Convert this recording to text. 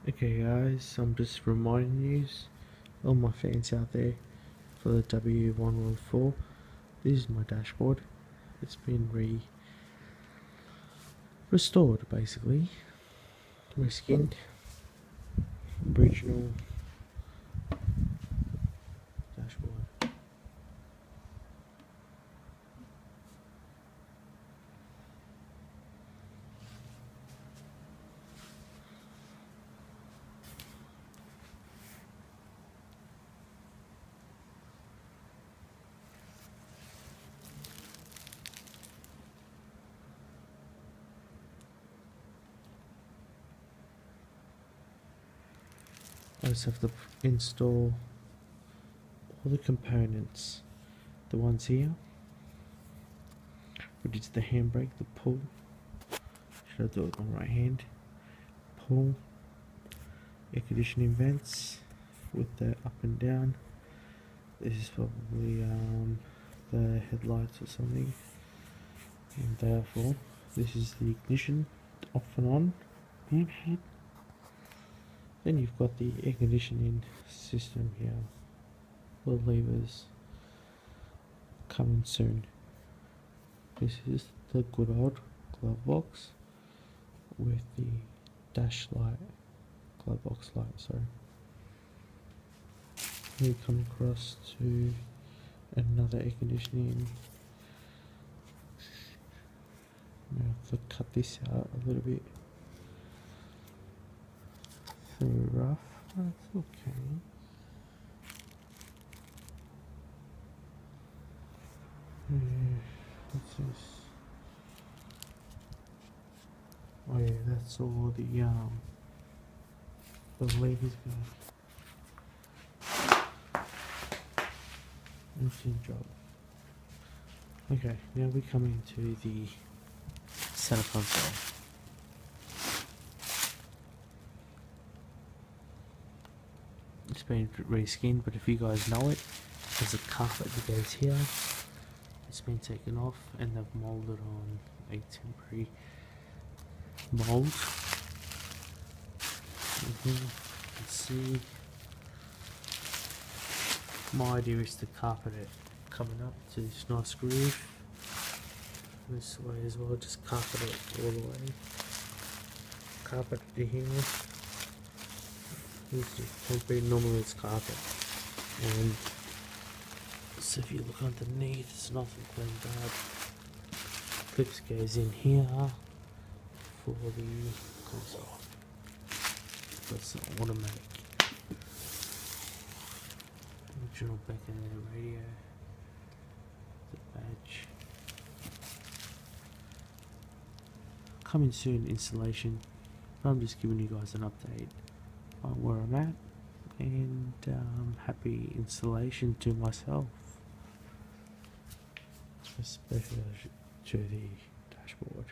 Okay guys, I'm just reminding you, all my fans out there, for the W114, this is my dashboard. It's been restored basically, reskinned, original dashboard. I just have to install all the components. The ones here, which is the handbrake, the pull. Should I do it with my right hand? Pull, air conditioning vents with the up and down. This is probably the headlights or something. And therefore, this is the ignition, off and on. Then you've got the air conditioning system here. The levers coming soon. This is the good old glove box with the dash light, glove box light, sorry. We come across to another air conditioning. I'm going to have to cut this out a little bit. So rough, that's okay. What's this? Oh yeah, that's all the levers go. Machine job. Okay, now we come into the center console. It's been reskinned, but if you guys know it, there's a carpet that goes here. It's been taken off and they've molded on a temporary mold. Let's see. My idea is to carpet it coming up to this nice groove. This way as well, just carpet it all the way. Carpet to here. This is concrete, normally it's carpet. And so if you look underneath, it's nothing cleaned up. Clips goes in here for the console. That's automatic. Original back end of the radio. The badge. Coming soon installation. But I'm just giving you guys an update on where I'm at. And happy installation to myself. Especially to the dashboard.